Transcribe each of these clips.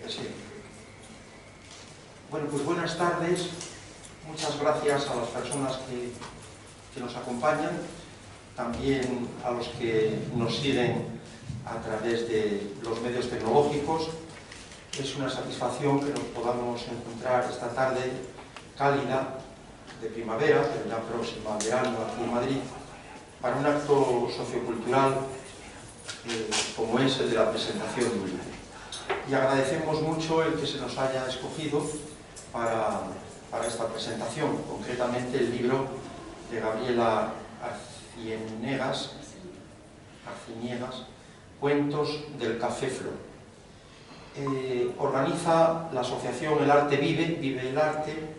presidente. Bueno, pues buenas tardes. Muchas gracias a las personas que nos acompañan, también a los que nos siguen a través de los medios tecnológicos. Es una satisfacción que nos podamos encontrar esta tarde cálida de primavera, pero ya próxima al verano aquí en Madrid, para un acto sociocultural como es el de la presentación de un libro. Y agradecemos mucho el que se nos haya escogido para esta presentación, concretamente el libro de Gabriela Arciniegas, Cuentos del Café Flor. Organiza la asociación El Arte Vive, Vive el Arte,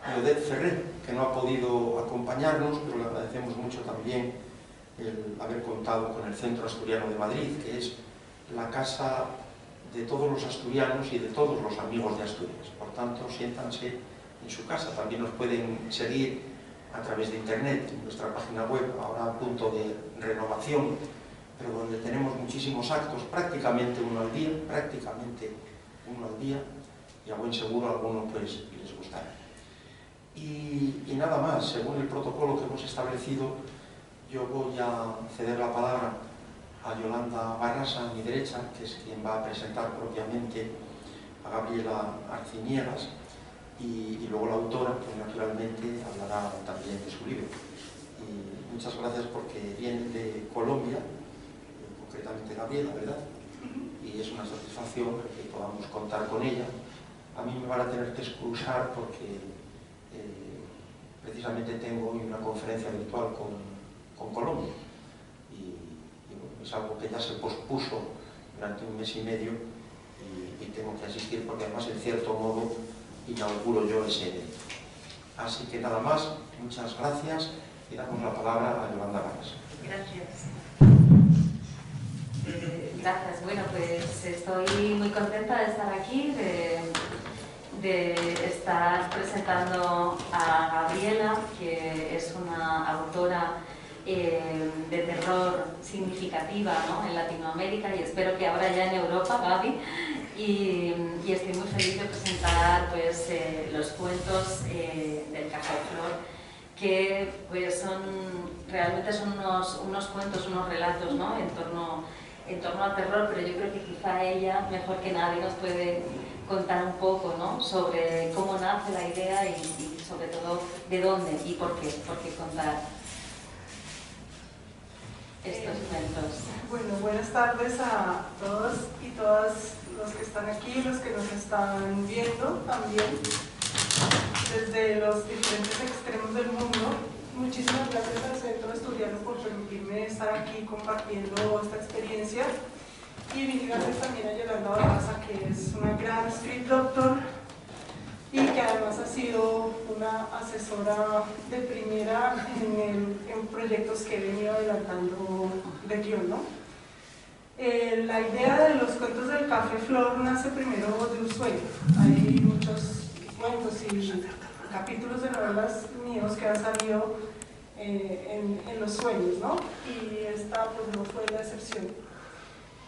y Odette Ferrer, que no ha podido acompañarnos, pero le agradecemos mucho también el haber contado con el Centro Asturiano de Madrid, que es la casa de todos los asturianos y de todos los amigos de Asturias. Por tanto, siéntanse en su casa. También nos pueden seguir a través de internet, en nuestra página web, ahora a punto de renovación, pero donde tenemos muchísimos actos, prácticamente uno al día, y a buen seguro a alguno pues les gustará. Y nada más, según el protocolo que hemos establecido, yo voy a ceder la palabra a Yolanda Barrasa, a mi derecha, que es quien va a presentar propiamente a Gabriela Arciniegas, y luego la autora, pues naturalmente hablará también de su libro. Y muchas gracias porque viene de Colombia, concretamente Gabriela, ¿verdad? Y es una satisfacción que podamos contar con ella. A mí me van a tener que excusar porque precisamente tengo hoy una conferencia virtual con Colombia y bueno, es algo que ya se pospuso durante un mes y medio y tengo que asistir porque además en cierto modo inauguro yo ese evento. Así que nada más, muchas gracias y damos la palabra a Yolanda Barras. Gracias. Gracias. Bueno, pues estoy muy contenta de estar aquí, de estar presentando a Gabriela, que es una autora de terror significativa, ¿no?, en Latinoamérica y espero que ahora ya en Europa, Gaby, y estoy muy feliz de presentar pues, los cuentos del Café Flor, que pues, realmente son unos cuentos, unos relatos, ¿no?, en torno al terror, pero yo creo que quizá ella, mejor que nadie, nos puede contar un poco, ¿no?, sobre cómo nace la idea y sobre todo de dónde y por qué contar estos cuentos. Bueno, buenas tardes a todos y todas los que están aquí, los que nos están viendo también desde los diferentes extremos del mundo. Muchísimas gracias al Centro Asturiano por permitirme estar aquí compartiendo esta experiencia. Y gracias también a Yolanda Barraza, que es una gran script doctor y que además ha sido una asesora de primera en proyectos que he venido adelantando de guión, ¿no? La idea de los cuentos del Café Flor nace primero de un sueño. Hay muchos cuentos y capítulos de novelas míos que han salido en los sueños, ¿no? Y esta pues no fue la excepción.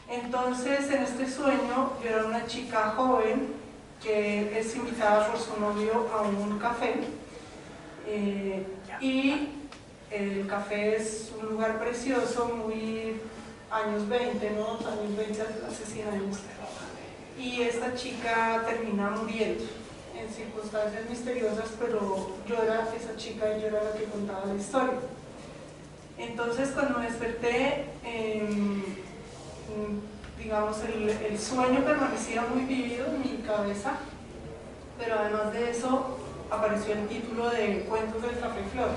Entonces, en este sueño, yo era una chica joven que es invitada por su novio a un café y el café es un lugar precioso, muy años 20, ¿no? Años 20 hace 100 años. Y esta chica termina muriendo en circunstancias misteriosas, pero yo era esa chica y yo era la que contaba la historia. Entonces, cuando me desperté, digamos, el sueño permanecía muy vívido en mi cabeza, pero además de eso apareció el título de Cuentos del Café Flor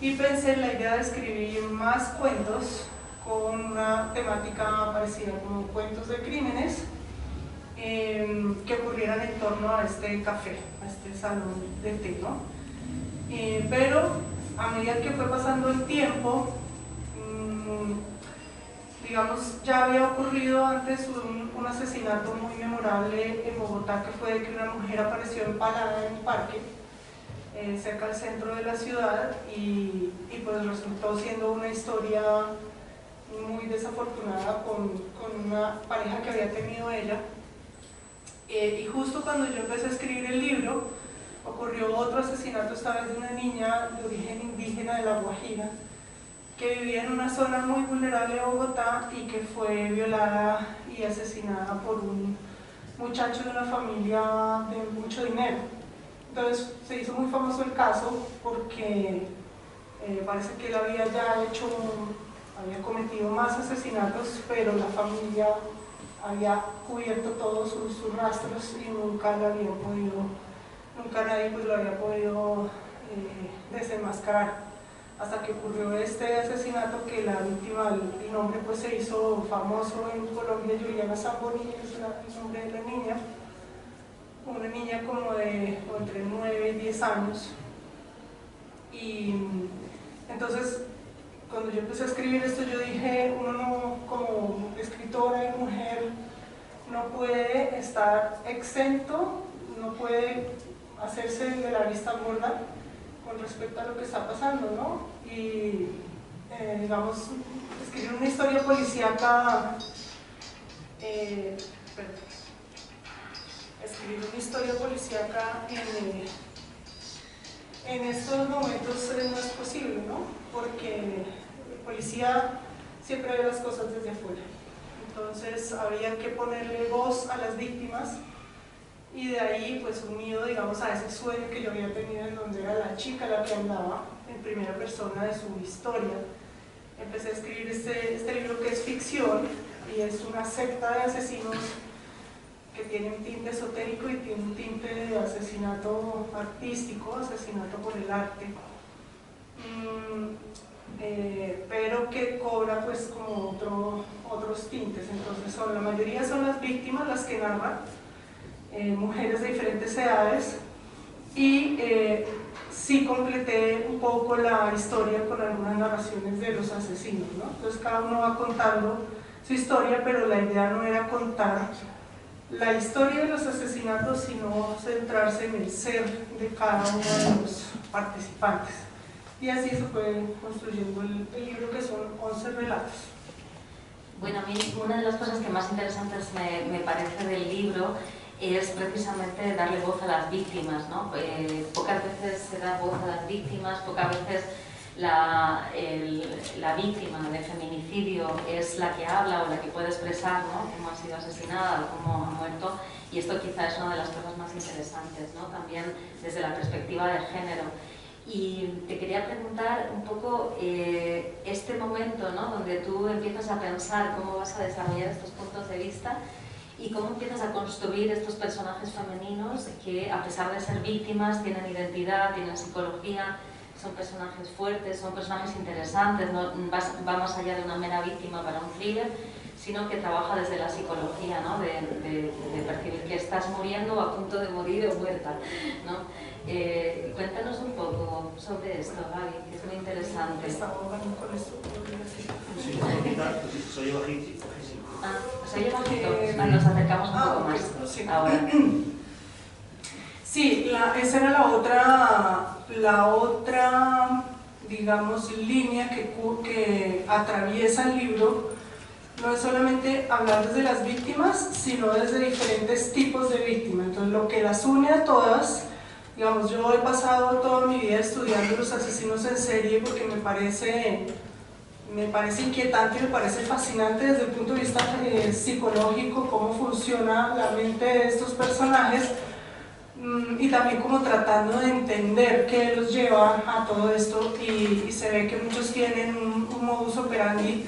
y pensé en la idea de escribir más cuentos con una temática parecida, como cuentos de crímenes que ocurrieran en torno a este café, a este salón de té, ¿no? Pero a medida que fue pasando el tiempo, digamos, ya había ocurrido antes un asesinato muy memorable en Bogotá, que fue que una mujer apareció empalada en un parque cerca del centro de la ciudad y pues resultó siendo una historia muy desafortunada con una pareja que había tenido ella Y justo cuando yo empecé a escribir el libro, ocurrió otro asesinato, esta vez de una niña de origen indígena de La Guajira, que vivía en una zona muy vulnerable de Bogotá y que fue violada y asesinada por un muchacho de una familia de mucho dinero. Entonces se hizo muy famoso el caso porque parece que él había había cometido más asesinatos, pero la familia había cubierto todos sus rastros y nunca nadie pues lo había podido desenmascarar, hasta que ocurrió este asesinato que la víctima, el nombre pues se hizo famoso en Colombia. Juliana Zamboni es el nombre de la niña, una niña como de entre 9 y 10 años. Y entonces cuando yo empecé a escribir esto, yo dije, uno no, como escritora y mujer, no puede estar exento, no puede hacerse de la vista gorda con respecto a lo que está pasando, ¿no? Y digamos, escribir una historia policíaca, en estos momentos no es posible, ¿no? Porque el policía siempre ve las cosas desde afuera. Entonces había que ponerle voz a las víctimas, y de ahí pues unido, digamos, a ese sueño que yo había tenido en donde era la chica la que andaba en primera persona de su historia, empecé a escribir este libro, que es ficción y es una secta de asesinos que tiene un tinte esotérico y tiene un tinte de asesinato artístico, asesinato por el arte, pero que cobra pues como otros tintes. Entonces la mayoría son las víctimas las que narran, mujeres de diferentes edades, y sí completé un poco la historia con algunas narraciones de los asesinos, ¿no? Entonces cada uno va contando su historia, pero la idea no era contar la historia de los asesinatos, sino centrarse en el ser de cada uno de los participantes. Y así se fue construyendo el libro, que son 11 relatos. Bueno, a mí una de las cosas que más interesantes me parece del libro es precisamente darle voz a las víctimas, ¿no? Pocas veces se da voz a las víctimas, pocas veces la víctima de feminicidio es la que habla o la que puede expresar, ¿no?, cómo ha sido asesinada o cómo ha muerto, y esto quizá es una de las cosas más interesantes, ¿no?, también desde la perspectiva de género. Y te quería preguntar un poco este momento, ¿no?, donde tú empiezas a pensar cómo vas a desarrollar estos puntos de vista y cómo empiezas a construir estos personajes femeninos que, a pesar de ser víctimas, tienen identidad, tienen psicología, son personajes fuertes, son personajes interesantes, no va más allá de una mera víctima para un thriller, sino que trabaja desde la psicología, ¿no?, de percibir que estás muriendo, a punto de morir o muerta, ¿no? Cuéntanos un poco sobre esto, Gaby, que es muy interesante. Soy bajito. ¿Soy bajito? Nos acercamos un poco más sí. Ahora. Sí, esa era la otra, digamos, línea que atraviesa el libro. No es solamente hablar desde las víctimas, sino desde diferentes tipos de víctimas. Entonces, lo que las une a todas, digamos, yo he pasado toda mi vida estudiando los asesinos en serie porque me parece inquietante, me parece fascinante desde el punto de vista psicológico, cómo funciona la mente de estos personajes, y también como tratando de entender qué los lleva a todo esto, y se ve que muchos tienen un modus operandi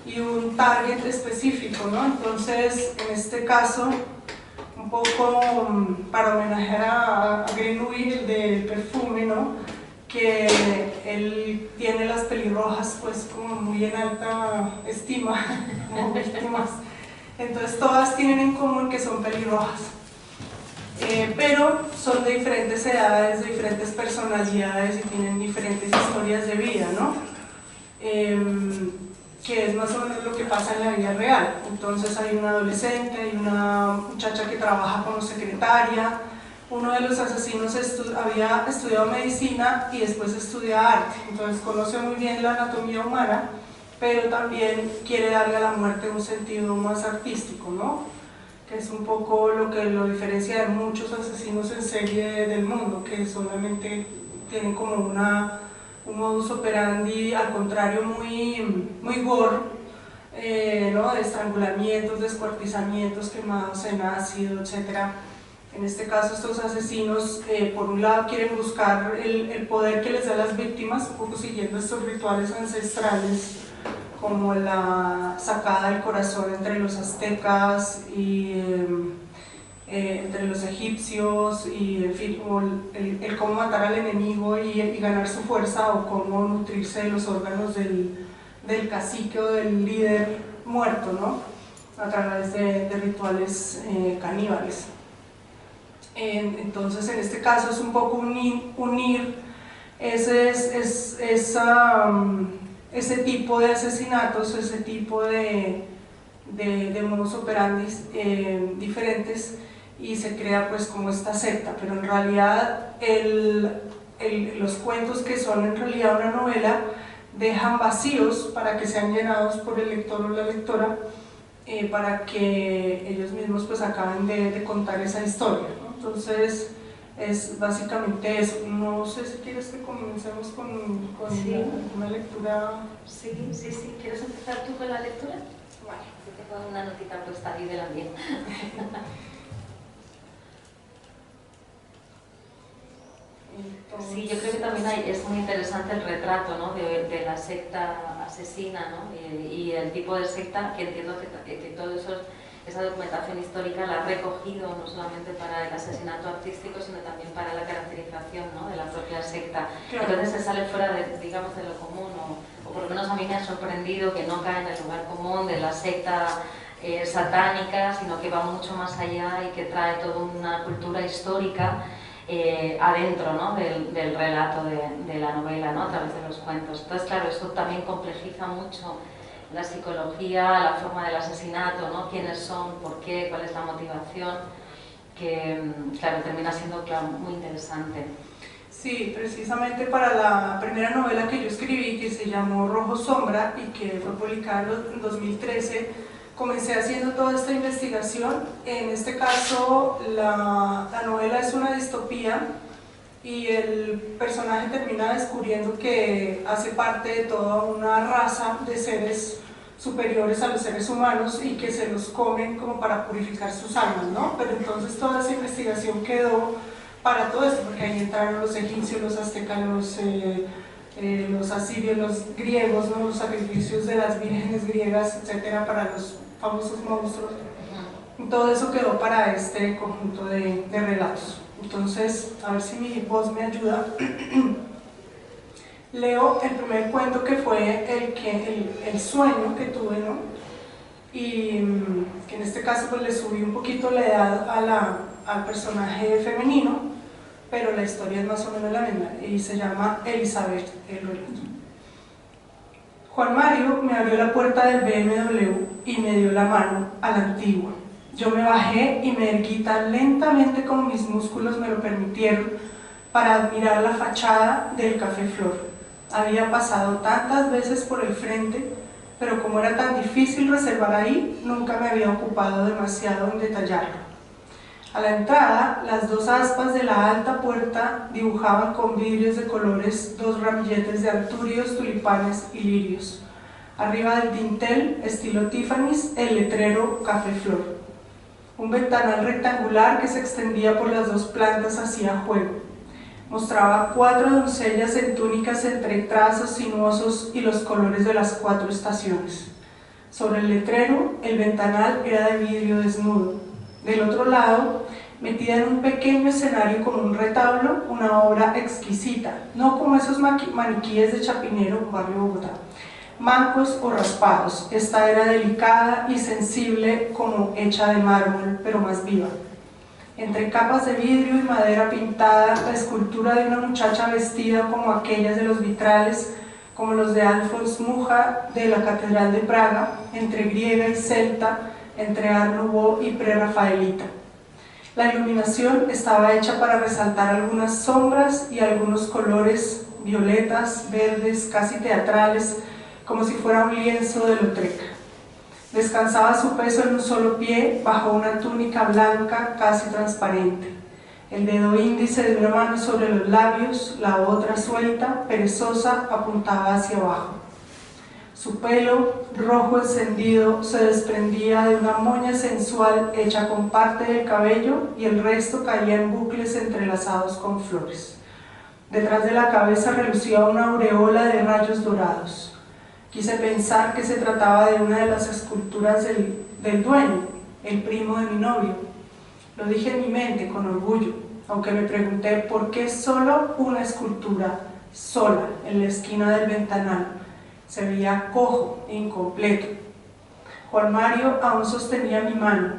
y un target específico, ¿no? Entonces, en este caso, un poco para homenajear a Green Louis, el del perfume, ¿no?, que él tiene las pelirrojas pues como muy en alta estima como víctimas. Entonces todas tienen en común que son pelirrojas, pero son de diferentes edades, de diferentes personalidades y tienen diferentes historias de vida, ¿no? Que es más o menos lo que pasa en la vida real. Entonces hay una adolescente, hay una muchacha que trabaja como secretaria. Uno de los asesinos había estudiado medicina y después estudia arte, entonces conoce muy bien la anatomía humana, pero también quiere darle a la muerte un sentido más artístico, ¿no? que es un poco lo que lo diferencia de muchos asesinos en serie del mundo, que solamente tienen como un modus operandi, al contrario, muy gore, ¿no? De estrangulamientos, descuartizamientos, quemados en ácido, etc. En este caso, estos asesinos, por un lado, quieren buscar el poder que les da a las víctimas, un poco siguiendo estos rituales ancestrales, como la sacada del corazón entre los aztecas y entre los egipcios, y en fin, el cómo matar al enemigo y ganar su fuerza, o cómo nutrirse de los órganos del cacique o del líder muerto, ¿no? A través de rituales caníbales. Entonces, en este caso es un poco unir ese tipo de asesinatos, ese tipo de modus operandi diferentes, y se crea pues como esta secta. Pero en realidad los cuentos, que son en realidad una novela, dejan vacíos para que sean llenados por el lector o la lectora, para que ellos mismos pues acaben de contar esa historia, ¿no? Entonces es básicamente eso. No sé si quieres que comencemos con Sí. una lectura. Sí. ¿Quieres empezar tú con la lectura? Vale. Yo tengo una notita puesta ahí de la mía. Sí, yo creo que también es muy interesante el retrato, ¿no? de la secta asesina, ¿no? Y el tipo de secta, que entiendo que todo eso, esa documentación histórica la ha recogido no solamente para el asesinato artístico, sino también para la caracterización, ¿no? de la propia secta. Claro. Entonces se sale fuera de, digamos, de lo común, o por lo menos a mí me ha sorprendido que no cae en el lugar común de la secta satánica, sino que va mucho más allá y que trae toda una cultura histórica adentro, ¿no? del relato de la novela, ¿no? A través de los cuentos. Entonces, claro, esto también complejiza mucho la psicología, la forma del asesinato, ¿no? Quiénes son, por qué, cuál es la motivación, que, claro, termina siendo, claro, muy interesante. Sí, precisamente para la primera novela que yo escribí, que se llamó Rojo Sombra y que fue publicada en 2013, comencé haciendo toda esta investigación. En este caso, la novela es una distopía y el personaje termina descubriendo que hace parte de toda una raza de seres superiores a los seres humanos y que se los comen como para purificar sus almas, ¿no? Pero entonces toda esa investigación quedó para todo esto, porque ahí entraron los egipcios, los aztecas, los asirios, los griegos, ¿no? Los sacrificios de las vírgenes griegas, etcétera, para los famosos monstruos. Todo eso quedó para este conjunto de relatos. Entonces, a ver si mi voz me ayuda. Leo el primer cuento, que fue el sueño que tuve, ¿no? Y que en este caso pues le subí un poquito la edad al personaje femenino, pero la historia es más o menos la misma, y se llama Elizabeth el relato. Juan Mario me abrió la puerta del BMW y me dio la mano a la antigua. Yo me bajé y me erguí tan lentamente como mis músculos me lo permitieron para admirar la fachada del Café Flor. Había pasado tantas veces por el frente, pero como era tan difícil reservar ahí, nunca me había ocupado demasiado en detallarlo. A la entrada, las dos aspas de la alta puerta dibujaban con vidrios de colores dos ramilletes de arturios, tulipanes y lirios. Arriba del dintel, estilo Tiffany's, el letrero Café Flor. Un ventanal rectangular que se extendía por las dos plantas hacía juego. Mostraba 4 doncellas en túnicas entre trazos sinuosos y los colores de las 4 estaciones. Sobre el letrero, el ventanal era de vidrio desnudo. Del otro lado, metida en un pequeño escenario como un retablo, una obra exquisita, no como esos maniquíes de Chapinero, barrio Bogotá, mancos o raspados. Esta era delicada y sensible, como hecha de mármol, pero más viva. Entre capas de vidrio y madera pintada, la escultura de una muchacha vestida como aquellas de los vitrales, como los de Alfons Mucha de la Catedral de Praga, entre griega y celta, entre Art Nouveau y prerrafaelita. La iluminación estaba hecha para resaltar algunas sombras y algunos colores violetas, verdes, casi teatrales, como si fuera un lienzo de Lautrec. Descansaba su peso en un solo pie, bajo una túnica blanca casi transparente. El dedo índice de una mano sobre los labios, la otra suelta, perezosa, apuntaba hacia abajo. Su pelo, rojo encendido, se desprendía de una moña sensual hecha con parte del cabello y el resto caía en bucles entrelazados con flores. Detrás de la cabeza relucía una aureola de rayos dorados. Quise pensar que se trataba de una de las esculturas del dueño, el primo de mi novio. Lo dije en mi mente con orgullo, aunque me pregunté por qué solo una escultura, sola, en la esquina del ventanal. Se veía cojo e incompleto. Juan Mario aún sostenía mi mano.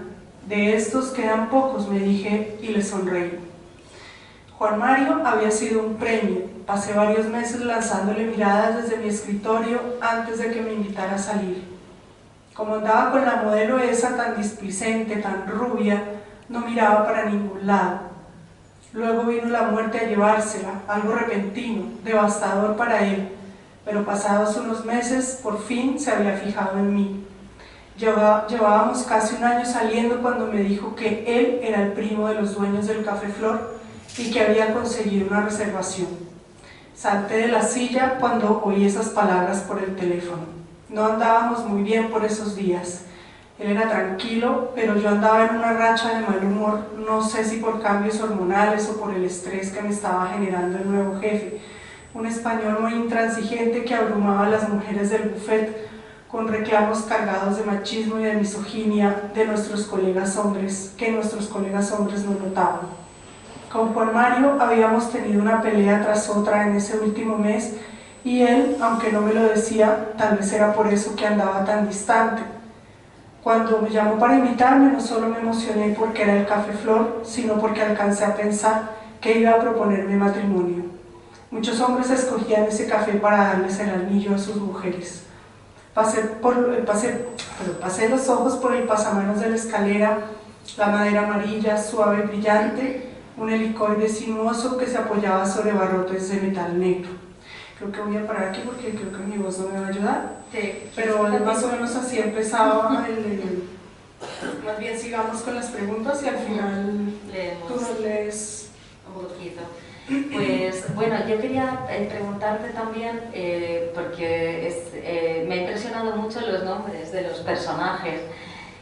De estos quedan pocos, me dije y le sonreí. Juan Mario había sido un premio. Pasé varios meses lanzándole miradas desde mi escritorio antes de que me invitara a salir. Como andaba con la modelo esa tan displicente, tan rubia, no miraba para ningún lado. Luego vino la muerte a llevársela, algo repentino, devastador para él, pero pasados unos meses, por fin se había fijado en mí. Llevábamos casi un año saliendo cuando me dijo que él era el primo de los dueños del Café Flor y que había conseguido una reservación. Salté de la silla cuando oí esas palabras por el teléfono. No andábamos muy bien por esos días. Él era tranquilo, pero yo andaba en una racha de mal humor, no sé si por cambios hormonales o por el estrés que me estaba generando el nuevo jefe. Un español muy intransigente que abrumaba a las mujeres del buffet con reclamos cargados de machismo y de misoginia de nuestros colegas hombres, que nuestros colegas hombres no notaban. Con Juan Mario habíamos tenido una pelea tras otra en ese último mes y él, aunque no me lo decía, tal vez era por eso que andaba tan distante. Cuando me llamó para invitarme, no solo me emocioné porque era el Café Flor, sino porque alcancé a pensar que iba a proponerme matrimonio. Muchos hombres escogían ese café para darles el anillo a sus mujeres. Pasé los ojos por el pasamanos de la escalera, la madera amarilla, suave y brillante, un helicoide sinuoso que se apoyaba sobre barrotes de metal negro. Creo que voy a parar aquí porque creo que mi voz no me va a ayudar. Sí, pero más o menos así empezaba más bien sigamos con las preguntas y al final tú nos lees un poquito. Pues bueno, yo quería preguntarte también, porque me ha impresionado mucho los nombres de los personajes,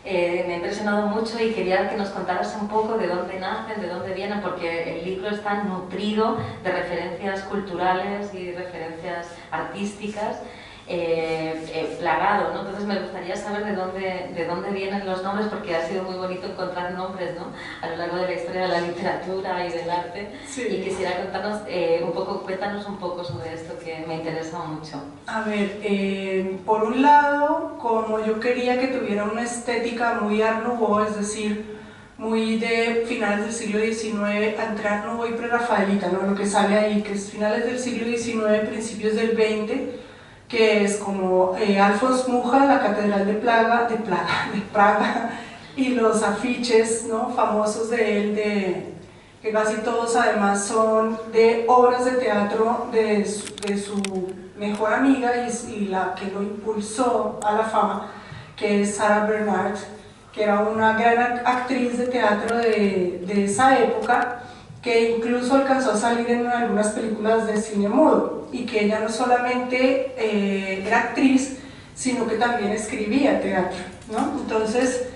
me ha impresionado mucho y quería que nos contaras un poco de dónde nacen, de dónde vienen, porque el libro está nutrido de referencias culturales y referencias artísticas, plagado, ¿no? Entonces me gustaría saber de dónde vienen los nombres, porque ha sido muy bonito encontrar nombres, ¿no?, a lo largo de la historia de la literatura y del arte. Sí. Y quisiera cuéntanos un poco sobre esto, que me interesa mucho. A ver, por un lado, como yo quería que tuviera una estética muy Art Nouveau, es decir, muy de finales del siglo XIX, entre Art Nouveau y prerrafaelita, ¿no?, lo que sale ahí, que es finales del siglo XIX, principios del XX, que es como Alfons Mucha, la Catedral de Praga, y los afiches, ¿no?, famosos de él, que casi todos además son de obras de teatro de su mejor amiga y la que lo impulsó a la fama, que es Sarah Bernhardt, que era una gran actriz de teatro de esa época, que incluso alcanzó a salir en algunas películas de cine mudo, y que ella no solamente era actriz, sino que también escribía teatro, ¿no? Entonces,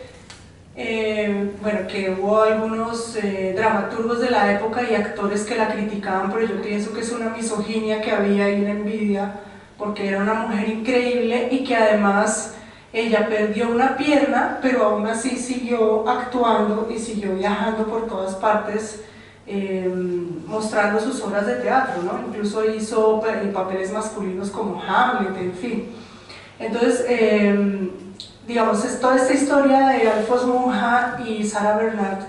bueno, que hubo algunos dramaturgos de la época y actores que la criticaban, pero yo pienso que es una misoginia que había y una envidia, porque era una mujer increíble y que además ella perdió una pierna, pero aún así siguió actuando y siguió viajando por todas partes, mostrando sus obras de teatro, ¿no? Incluso hizo papeles masculinos como Hamlet, en fin. Entonces, digamos, toda esta historia de Alfons Mucha y Sarah Bernhardt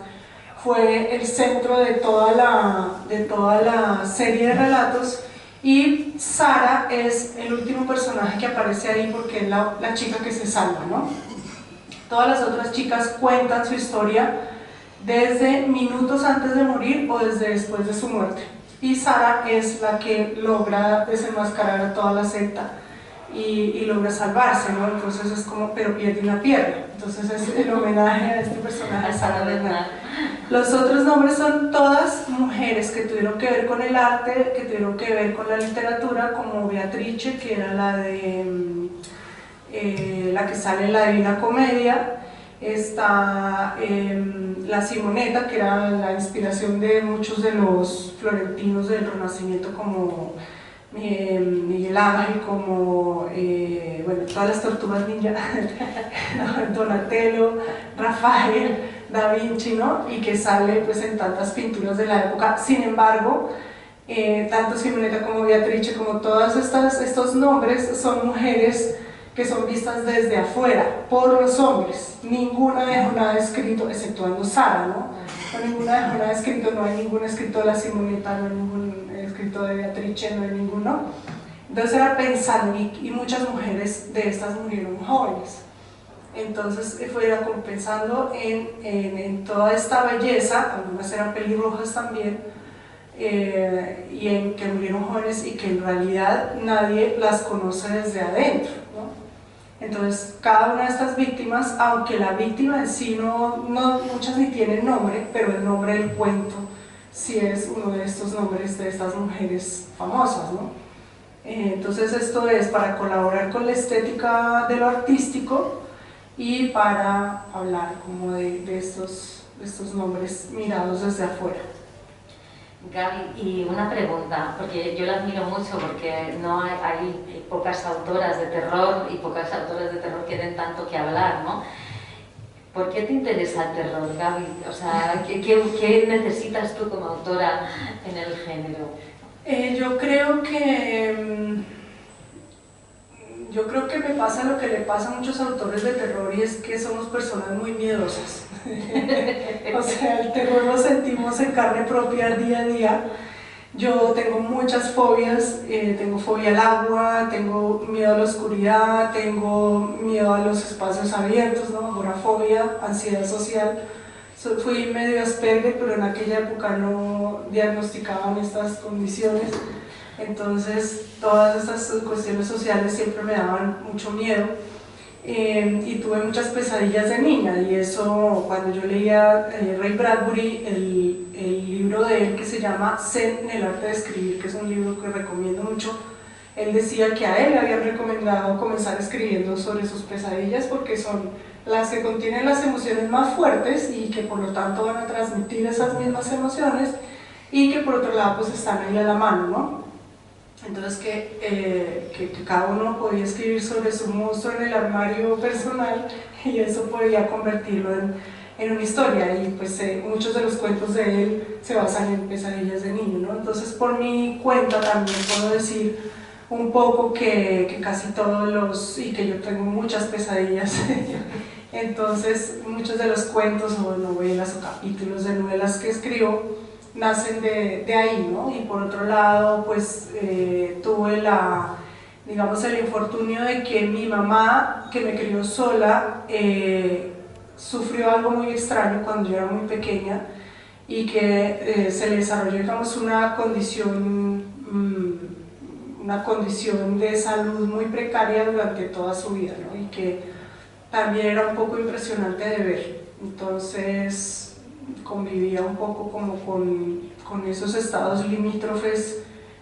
fue el centro de toda la serie de relatos, y Sarah es el último personaje que aparece ahí porque es la chica que se salva, ¿no? Todas las otras chicas cuentan su historia desde minutos antes de morir o desde después de su muerte, y Sarah es la que logra desenmascarar a toda la secta y logra salvarse, ¿no? Entonces es como, pero pierde una pierna. Entonces es el homenaje a este personaje de Sara Bernard. Los otros nombres son todas mujeres que tuvieron que ver con el arte, que tuvieron que ver con la literatura, como Beatrice, que era la de la que sale en la Divina Comedia. Está la Simonetta, que era la inspiración de muchos de los florentinos del Renacimiento, como Miguel Ángel, como bueno, todas las tortugas ninja, Donatello, Rafael, Da Vinci, ¿no? Y que sale pues en tantas pinturas de la época. Sin embargo, tanto Simonetta como Beatrice, como todos estos nombres, son mujeres que son vistas desde afuera por los hombres. Ninguna dejó nada escrito, exceptuando Sara, ¿no? Ninguna dejó nada escrito, no hay ningún escrito de la Simonetta, no hay ningún escrito de Beatrice, no hay ninguno. Entonces era pensando, y muchas mujeres de estas murieron jóvenes. Entonces fue como pensando en toda esta belleza, algunas eran pelirrojas también, y en que murieron jóvenes y que en realidad nadie las conoce desde adentro, ¿no? Entonces cada una de estas víctimas, aunque la víctima en sí muchas ni tienen nombre, pero el nombre del cuento sí es uno de estos nombres de estas mujeres famosas, ¿no? Entonces esto es para colaborar con la estética de lo artístico y para hablar como de estos nombres mirados desde afuera. Gaby, y una pregunta, porque yo la admiro mucho porque no hay pocas autoras de terror y pocas autoras de terror que den tanto que hablar, ¿no? ¿Por qué te interesa el terror, Gaby? O sea, ¿qué necesitas tú como autora en el género? Yo creo que me pasa lo que le pasa a muchos autores de terror, y es que somos personas muy miedosas. O sea, el terror lo sentimos en carne propia día a día. Yo tengo muchas fobias, tengo fobia al agua, tengo miedo a la oscuridad, tengo miedo a los espacios abiertos, ¿no? Agorafobia, ansiedad social. Fui medio Asperger, pero en aquella época no diagnosticaban estas condiciones. Entonces todas estas cuestiones sociales siempre me daban mucho miedo, y tuve muchas pesadillas de niña, y eso cuando yo leía Ray Bradbury, el libro de él que se llama Zen en el arte de escribir, que es un libro que recomiendo mucho, él decía que a él le habían recomendado comenzar escribiendo sobre sus pesadillas porque son las que contienen las emociones más fuertes y que por lo tanto van a transmitir esas mismas emociones, y que por otro lado pues están ahí a la mano, ¿no? Entonces que cada uno podía escribir sobre su monstruo en el armario personal, y eso podía convertirlo en una historia, y pues muchos de los cuentos de él se basan en pesadillas de niño, ¿no? Entonces por mi cuenta también puedo decir un poco que casi todos y que yo tengo muchas pesadillas. Entonces muchos de los cuentos o novelas o capítulos de novelas que escribo nacen de ahí, ¿no? Y por otro lado, pues tuve digamos, el infortunio de que mi mamá, que me crió sola, sufrió algo muy extraño cuando yo era muy pequeña, y que se le desarrolló, digamos, una condición de salud muy precaria durante toda su vida, ¿no? Y que también era un poco impresionante de ver. Entonces convivía un poco como con esos estados limítrofes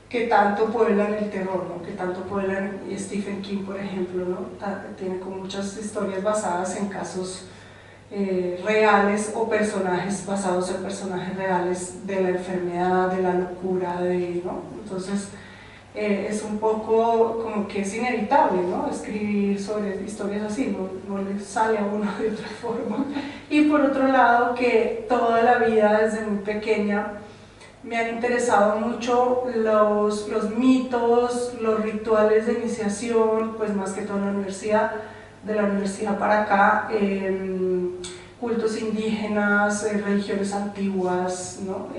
que tanto pueblan el terror, ¿no? Que tanto pueblan Stephen King, por ejemplo, ¿no? Tiene como muchas historias basadas en casos reales, o personajes basados en personajes reales de la enfermedad, de la locura, ¿no? Entonces es un poco como que es inevitable, ¿no? Escribir sobre historias así, no le sale a uno de otra forma. Y por otro lado, que toda la vida desde muy pequeña me han interesado mucho los mitos, los rituales de iniciación, pues más que todo en la universidad, de la universidad para acá, cultos indígenas, religiones antiguas, ¿no?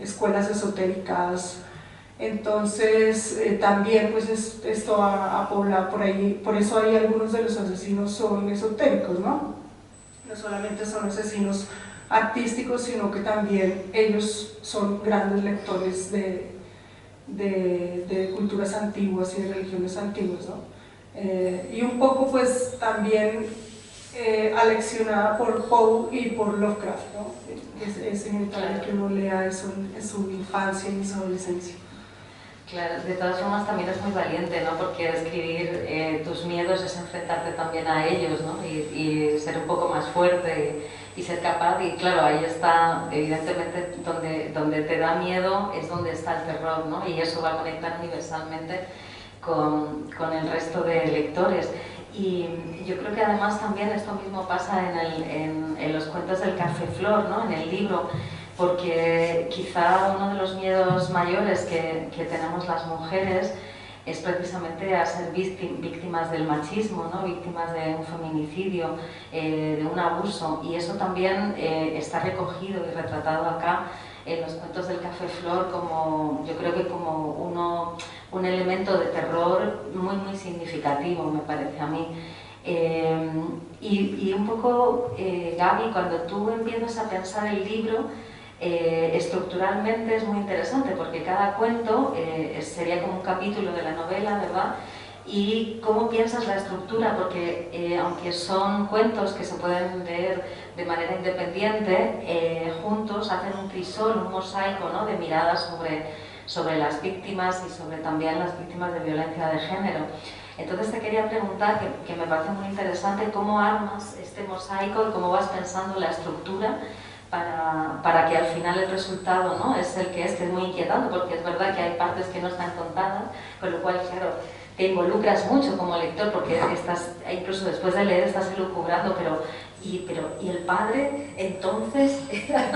Escuelas esotéricas. Entonces también pues esto ha poblado por ahí, por eso hay algunos de los asesinos son esotéricos, ¿no? No solamente son asesinos artísticos, sino que también ellos son grandes lectores de culturas antiguas y de religiones antiguas, ¿no? y un poco pues también aleccionada por Poe y por Lovecraft, ¿no? Es inevitable que uno lea eso en su infancia y en su adolescencia. Claro, de todas formas también es muy valiente, ¿no? Porque escribir tus miedos es enfrentarte también a ellos, ¿no? Y ser un poco más fuerte y ser capaz, y claro, ahí está, evidentemente, donde te da miedo es donde está el terror, ¿no? Y eso va a conectar universalmente con el resto de lectores. Y yo creo que además también esto mismo pasa en los cuentos del Café Flor, ¿no? En el libro, porque quizá uno de los miedos mayores que tenemos las mujeres es precisamente a ser víctimas del machismo, ¿no? Víctimas de un feminicidio, de un abuso, y eso también está recogido y retratado acá en los cuentos del Café Flor como, yo creo que como un elemento de terror muy muy significativo, me parece a mí. Y un poco, Gaby, cuando tú empiezas a pensar el libro, estructuralmente es muy interesante porque cada cuento sería como un capítulo de la novela, ¿verdad? Y cómo piensas la estructura, porque aunque son cuentos que se pueden leer de manera independiente, juntos hacen un crisol, un mosaico, ¿no? De miradas sobre las víctimas y sobre también las víctimas de violencia de género. Entonces te quería preguntar, que me parece muy interesante, cómo armas este mosaico y cómo vas pensando la estructura para que al final el resultado, ¿no? Es el que es muy inquietante, porque es verdad que hay partes que no están contadas, con lo cual, claro, te involucras mucho como lector, porque estás, incluso después de leer estás elucubrando, y el padre entonces era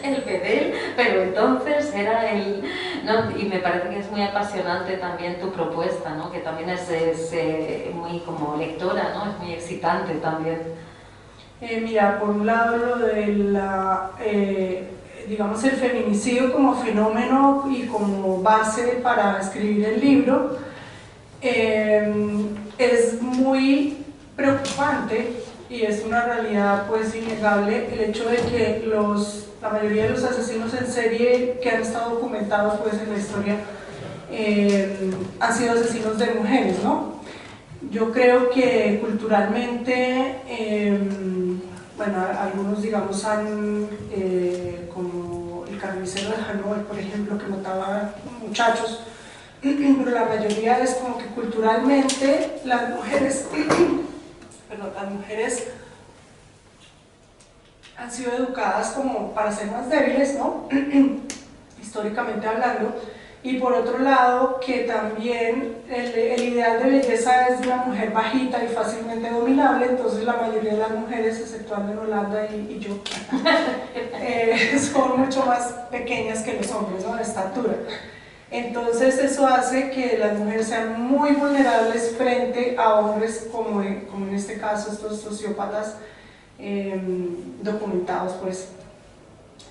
el Bedel, pero entonces era el... ¿no? Y me parece que es muy apasionante también tu propuesta, ¿no? Que también es muy como lectora, ¿no? Es muy excitante también. Mira, por un lado lo de digamos el feminicidio como fenómeno y como base para escribir el libro, es muy preocupante y es una realidad pues innegable el hecho de que la mayoría de los asesinos en serie que han estado documentados pues en la historia han sido asesinos de mujeres, ¿no? Yo creo que culturalmente, bueno, algunos digamos han, como el carnicero de Hannover, por ejemplo, que mataba muchachos, pero la mayoría es como que culturalmente las mujeres, perdón, las mujeres han sido educadas como para ser más débiles, ¿no? Históricamente hablando. Y por otro lado, que también el ideal de belleza es de una mujer bajita y fácilmente dominable, entonces la mayoría de las mujeres, exceptuando en Holanda y yo, son mucho más pequeñas que los hombres, ¿no? De estatura. Entonces eso hace que las mujeres sean muy vulnerables frente a hombres como en este caso estos sociópatas documentados, pues,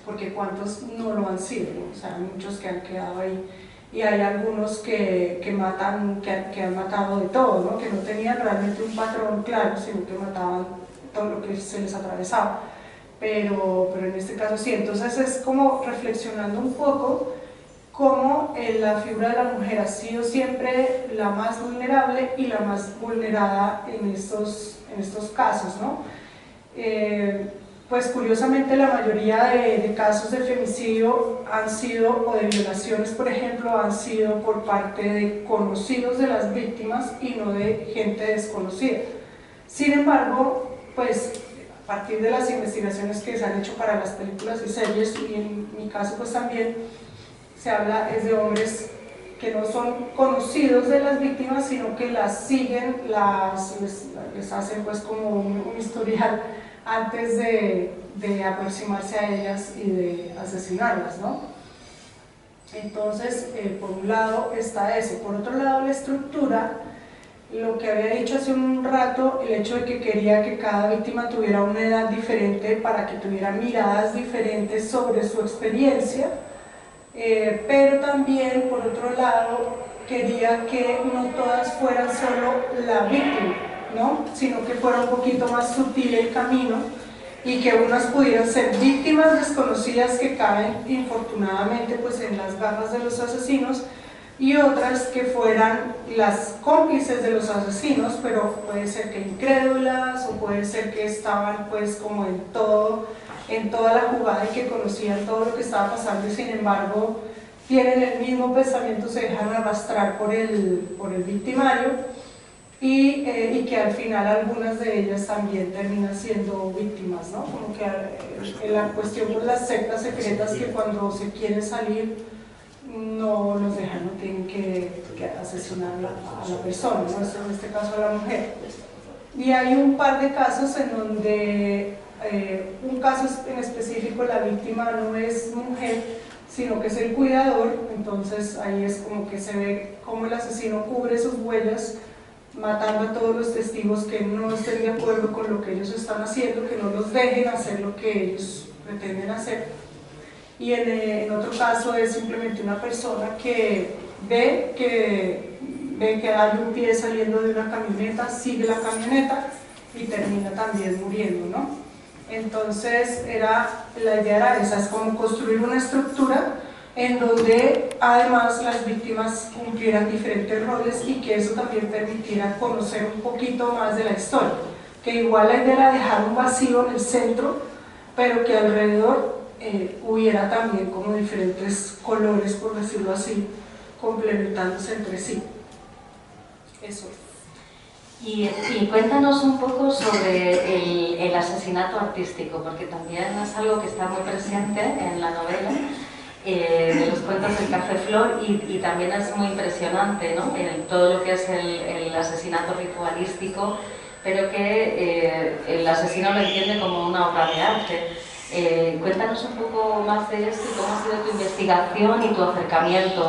porque cuántos no lo han sido, ¿no? O sea, hay muchos que han quedado ahí y hay algunos que han matado de todo, ¿no? Que no tenían realmente un patrón claro, sino que mataban todo lo que se les atravesaba, pero en este caso sí. Entonces es como reflexionando un poco cómo la figura de la mujer ha sido siempre la más vulnerable y la más vulnerada en estos casos, ¿no? Pues curiosamente la mayoría de casos de femicidio han sido, o de violaciones por ejemplo, han sido por parte de conocidos de las víctimas y no de gente desconocida. Sin embargo, pues a partir de las investigaciones que se han hecho para las películas y series, y en mi caso pues también, se habla es de hombres que no son conocidos de las víctimas, sino que las siguen, les hacen pues como un historial antes de aproximarse a ellas y de asesinarlas, ¿no? Entonces, por un lado está eso. Por otro lado, la estructura, lo que había dicho hace un rato, el hecho de que quería que cada víctima tuviera una edad diferente para que tuviera miradas diferentes sobre su experiencia, pero también, por otro lado, quería que no todas fueran solo la víctima, ¿no? Sino que fuera un poquito más sutil el camino y que unas pudieran ser víctimas desconocidas que caen infortunadamente pues en las garras de los asesinos, y otras que fueran las cómplices de los asesinos, pero puede ser que incrédulas o puede ser que estaban pues como en toda la jugada y que conocían todo lo que estaba pasando y sin embargo tienen el mismo pensamiento, se dejan arrastrar por el victimario y que al final algunas de ellas también terminan siendo víctimas, ¿no? Como que la cuestión con las sectas secretas que cuando se quieren salir no los dejan, no tienen que asesinar a la persona, ¿no? En este caso a la mujer. Y hay un par de casos en donde un caso en específico la víctima no es mujer, sino que es el cuidador, entonces ahí es como que se ve cómo el asesino cubre sus huellas, matando a todos los testigos que no estén de acuerdo con lo que ellos están haciendo, que no los dejen hacer lo que ellos pretenden hacer. Y en otro caso es simplemente una persona que ve que hay un pie saliendo de una camioneta, sigue la camioneta y termina también muriendo, ¿no? Entonces la idea era esa, es como construir una estructura en donde además las víctimas cumplieran diferentes roles y que eso también permitiera conocer un poquito más de la historia, que igual la idea era dejar un vacío en el centro, pero que alrededor hubiera también como diferentes colores, por decirlo así, complementándose entre sí. Eso es. Y cuéntanos un poco sobre el asesinato artístico, porque también es algo que está muy presente en la novela, de los cuentos del Café Flor, y también es muy impresionante, ¿no? Todo lo que es el asesinato ritualístico, pero que el asesino lo entiende como una obra de arte. Cuéntanos un poco más de esto y cómo ha sido tu investigación y tu acercamiento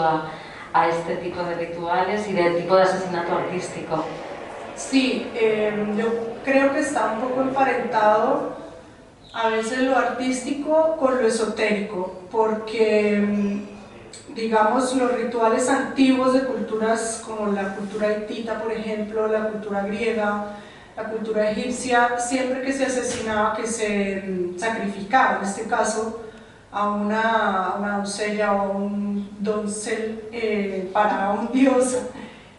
a este tipo de rituales y del tipo de asesinato artístico. Sí, yo creo que está un poco emparentado a veces lo artístico con lo esotérico, porque digamos los rituales antiguos de culturas como la cultura hitita, por ejemplo, la cultura griega, la cultura egipcia, siempre que se asesinaba, que se sacrificaba, en este caso, a una doncella o a un doncel para un dios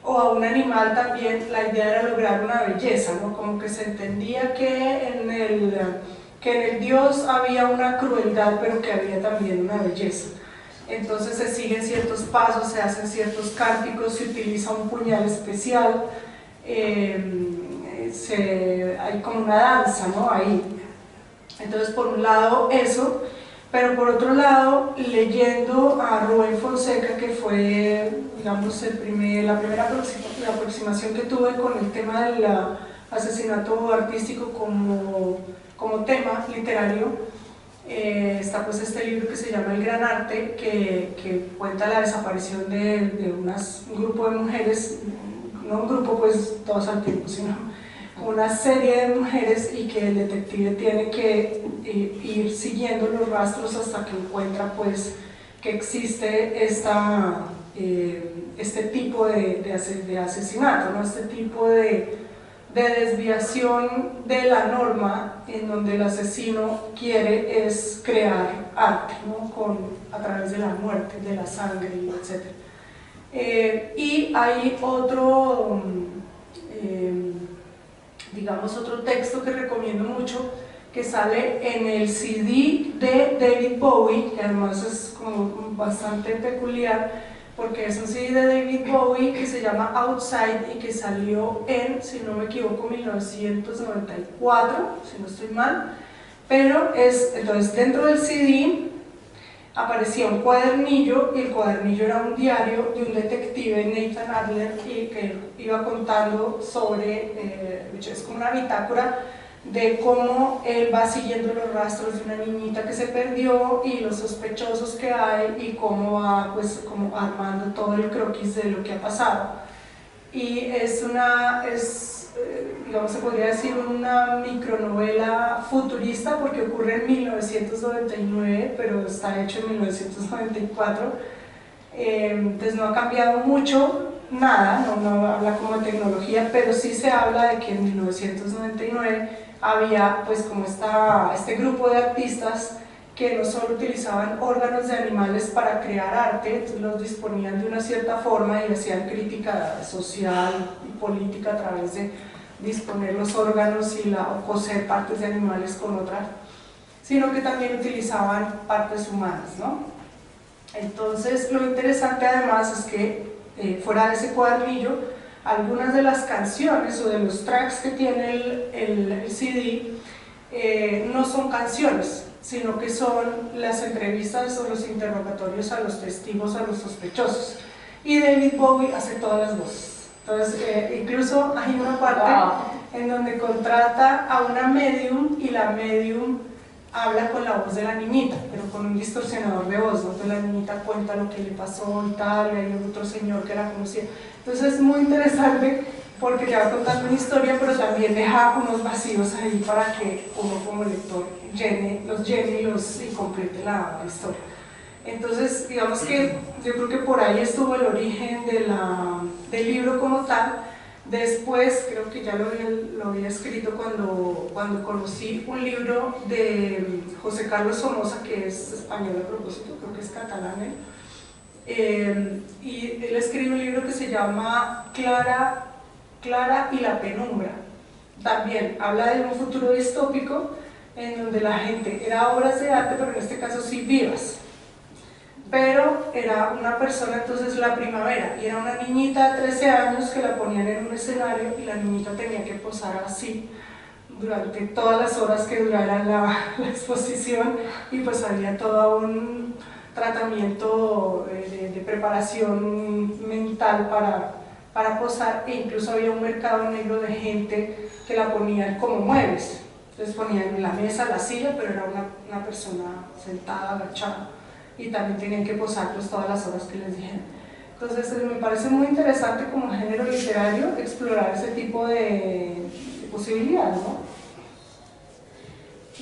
o a un animal también, la idea era lograr una belleza, ¿no? Como que se entendía que en el dios había una crueldad, pero que había también una belleza. Entonces se siguen ciertos pasos, se hacen ciertos cánticos, se utiliza un puñal especial, hay como una danza, ¿no? Ahí. Entonces por un lado eso, pero por otro lado, leyendo a Rubén Fonseca, que fue, digamos, la primera aproximación que tuve con el tema del asesinato artístico como tema literario, está pues este libro que se llama El Gran Arte, que cuenta la desaparición de un grupo de mujeres, no un grupo pues todos al tiempo, sino una serie de mujeres, y que el detective tiene que ir siguiendo los rastros hasta que encuentra pues que existe este tipo de asesinato, ¿no? Este tipo de desviación de la norma, en donde el asesino quiere es crear arte, ¿no? A través de la muerte, de la sangre, etc. Y hay otro digamos otro texto que recomiendo mucho, que sale en el CD de David Bowie, que además es como bastante peculiar, porque es un CD de David Bowie que se llama Outside y que salió en, si no me equivoco, 1994, si no estoy mal, pero entonces dentro del CD aparecía un cuadernillo, y el cuadernillo era un diario de un detective, Nathan Adler, y que iba contando sobre, es como una bitácora de cómo él va siguiendo los rastros de una niñita que se perdió y los sospechosos que hay, y cómo va pues como armando todo el croquis de lo que ha pasado. Y digamos, se podría decir una micronovela futurista, porque ocurre en 1999, pero está hecho en 1994. Entonces no ha cambiado mucho, nada, no habla como de tecnología, pero sí se habla de que en 1999 había pues como este grupo de artistas que no solo utilizaban órganos de animales para crear arte, entonces los disponían de una cierta forma y hacían crítica social y política a través de disponer los órganos y o coser partes de animales con otras, sino que también utilizaban partes humanas, ¿no? Entonces, lo interesante además es que fuera de ese cuadernillo, algunas de las canciones o de los tracks que tiene el CD no son canciones, sino que son las entrevistas o los interrogatorios a los testigos, a los sospechosos. Y David Bowie hace todas las voces. Entonces, incluso hay una parte en donde contrata a una medium y la medium habla con la voz de la niñita, pero con un distorsionador de voz, ¿no? Entonces la niñita cuenta lo que le pasó y tal, y hay otro señor que la conocía. Entonces es muy interesante porque te va contando una historia, pero también deja unos vacíos ahí para que uno como lector los llene y complete la historia. Entonces, digamos que yo creo que por ahí estuvo el origen del libro como tal. Después, creo que ya lo había escrito cuando conocí un libro de José Carlos Somoza, que es español a propósito, creo que es catalán y él escribe un libro que se llama Clara y la penumbra. También habla de un futuro distópico en donde la gente era obras de arte, pero en este caso sí vivas. Pero era una persona, entonces la primavera, y era una niñita de 13 años que la ponían en un escenario y la niñita tenía que posar así durante todas las horas que durara la exposición, y pues había todo un tratamiento de preparación mental para posar, e incluso había un mercado negro de gente que la ponían como muebles. Entonces ponían la mesa, la silla, pero era una persona sentada, agachada, y también tenían que posar pues todas las horas que les dijeron. Entonces me parece muy interesante como género literario explorar ese tipo de posibilidades, ¿no?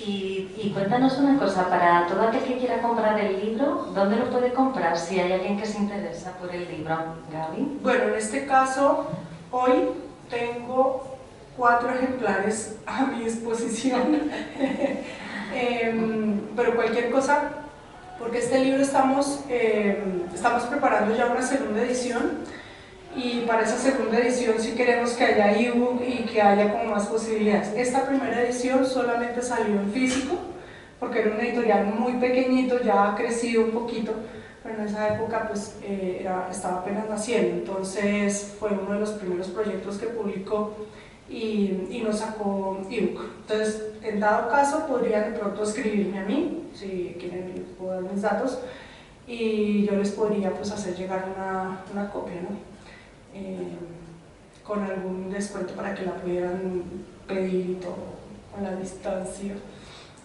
Y cuéntanos una cosa, para todo aquel que quiera comprar el libro, ¿dónde lo puede comprar si hay alguien que se interesa por el libro? Gaby. Bueno, en este caso, hoy tengo 4 ejemplares a mi disposición, pero cualquier cosa, porque este libro estamos preparando ya una segunda edición, y para esa segunda edición sí queremos que haya ebook y que haya como más posibilidades. Esta primera edición solamente salió en físico, porque era un editorial muy pequeñito, ya ha crecido un poquito, pero en esa época pues estaba apenas naciendo, entonces fue uno de los primeros proyectos que publicó y nos sacó ebook. Entonces, en dado caso, podrían de pronto escribirme a mí, si quieren les puedo dar mis datos, y yo les podría pues hacer llegar una copia, ¿no? Con algún descuento para que la pudieran pedir y todo, con la distancia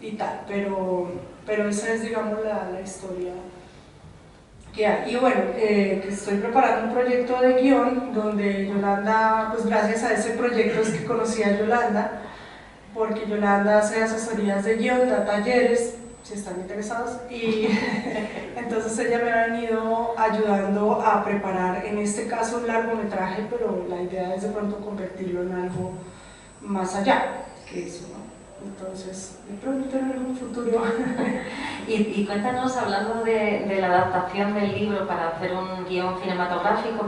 y tal, pero esa es, digamos, la historia que hay. Y bueno, que estoy preparando un proyecto de guión donde Yolanda, pues gracias a ese proyecto es que conocí a Yolanda, porque Yolanda hace asesorías de guión, da talleres, si están interesados, y entonces ella me ha venido ayudando a preparar, en este caso, un largometraje, pero la idea es de pronto convertirlo en algo más allá que eso, ¿no? Entonces, de pronto en algún futuro. Y cuéntanos, hablando de la adaptación del libro para hacer un guión cinematográfico,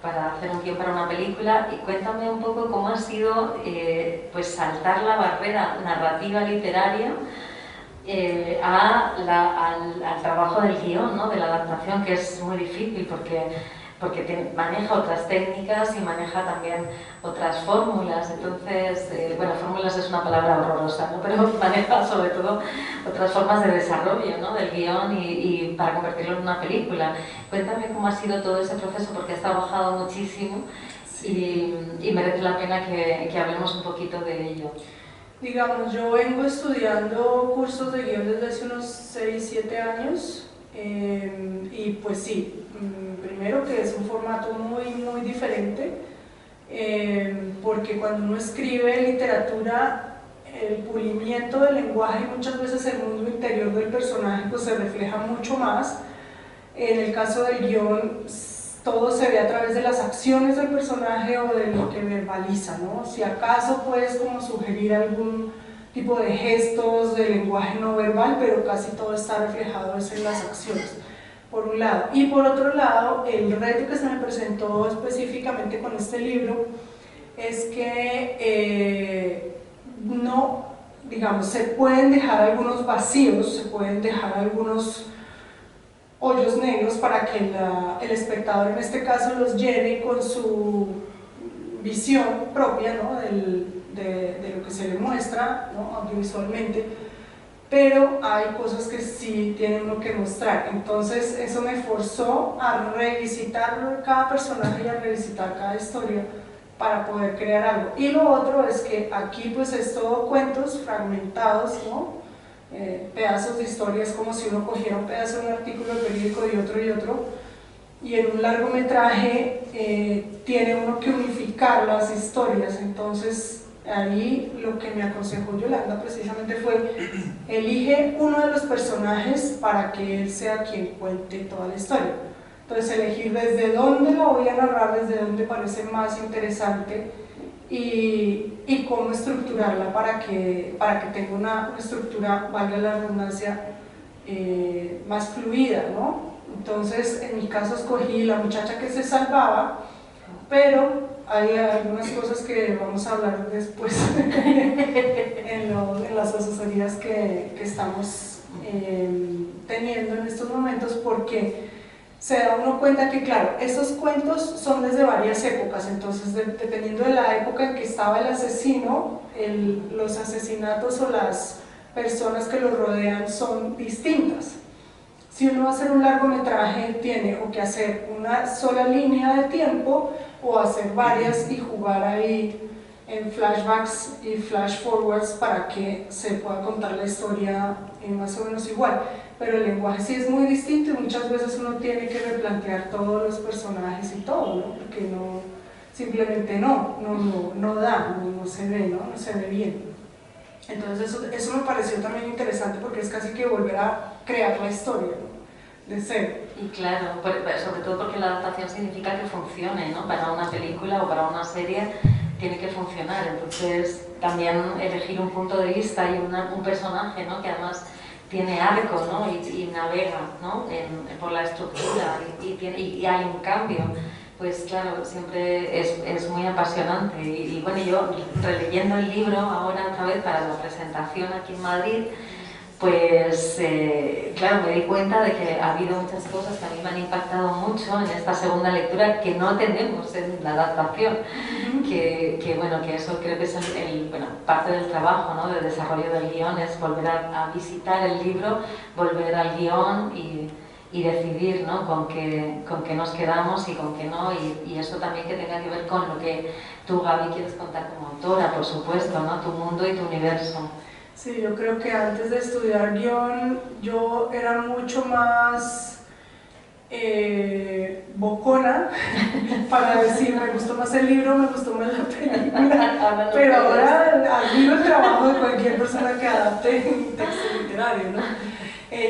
para hacer un guión para una película, y cuéntame un poco cómo ha sido pues saltar la barrera narrativa literaria al trabajo del guión, ¿no? De la adaptación, que es muy difícil porque maneja otras técnicas y maneja también otras fórmulas. Entonces, bueno, fórmulas es una palabra horrorosa, ¿no? Pero maneja sobre todo otras formas de desarrollo, ¿no? Del guión y para convertirlo en una película. Cuéntame cómo ha sido todo ese proceso, porque has trabajado muchísimo y merece la pena que hablemos un poquito de ello. Digamos, yo vengo estudiando cursos de guión desde hace unos 6-7 años, y pues sí, primero que es un formato muy diferente, porque cuando uno escribe literatura, el pulimiento del lenguaje y muchas veces el mundo interior del personaje pues se refleja mucho más. En el caso del guión, todo se ve a través de las acciones del personaje o de lo que verbaliza, ¿no? Si acaso puedes como sugerir algún tipo de gestos, de lenguaje no verbal, pero casi todo está reflejado en las acciones, por un lado. Y por otro lado, el reto que se me presentó específicamente con este libro es que no, digamos, se pueden dejar algunos vacíos, se pueden dejar algunos hoyos negros para que el espectador en este caso los llene con su visión propia, ¿no? de lo que se le muestra, ¿no? audiovisualmente, pero hay cosas que sí tienen uno que mostrar. Entonces eso me forzó a revisitar cada personaje y a revisitar cada historia para poder crear algo. Y lo otro es que aquí pues es todo cuentos fragmentados, ¿no? Pedazos de historias, como si uno cogiera un pedazo de un artículo del periódico y otro, y en un largometraje tiene uno que unificar las historias. Entonces ahí lo que me aconsejó Yolanda precisamente fue: elige uno de los personajes para que él sea quien cuente toda la historia. Entonces elegir desde dónde la voy a narrar, desde dónde parece más interesante, y cómo estructurarla para que tenga una estructura, valga la redundancia, más fluida, ¿no? Entonces en mi caso escogí la muchacha que se salvaba, pero hay algunas cosas que vamos a hablar después en las asesorías que estamos teniendo en estos momentos, porque se da uno cuenta que, claro, estos cuentos son desde varias épocas. Entonces dependiendo de la época en que estaba el asesino, los asesinatos o las personas que lo rodean son distintas. Si uno va a hacer un largometraje, tiene o que hacer una sola línea de tiempo o hacer varias y jugar ahí en flashbacks y flash forwards para que se pueda contar la historia más o menos igual. Pero el lenguaje sí es muy distinto y muchas veces uno tiene que replantear todos los personajes y todo, ¿no? Porque no, simplemente no da, no se ve, ¿no? No se ve bien. Entonces eso me pareció también interesante, porque es casi que volver a crear la historia, ¿no? De cero. Y claro, sobre todo porque la adaptación significa que funcione, ¿no? Para una película o para una serie tiene que funcionar. Entonces también elegir un punto de vista y un personaje, ¿no? Que además tiene arco, ¿no? y navega, ¿no? por la estructura y hay un cambio, pues claro, siempre es muy apasionante. Y bueno, yo releyendo el libro ahora otra vez para la presentación aquí en Madrid, pues claro, me di cuenta de que ha habido muchas cosas que a mí me han impactado mucho en esta segunda lectura que no tenemos en la adaptación, que bueno, que eso creo que es bueno, parte del trabajo, ¿no? Del desarrollo del guión, es volver a visitar el libro, volver al guión y decidir, ¿no? con qué nos quedamos y con qué no, y eso también que tenga que ver con lo que tú, Gaby, quieres contar como autora, por supuesto, ¿no? Tu mundo y tu universo. Sí, yo creo que antes de estudiar guión yo era mucho más bocona para decir me gustó más el libro, me gustó más la película, pero ahora admiro el trabajo de cualquier persona que adapte un texto literario, ¿no?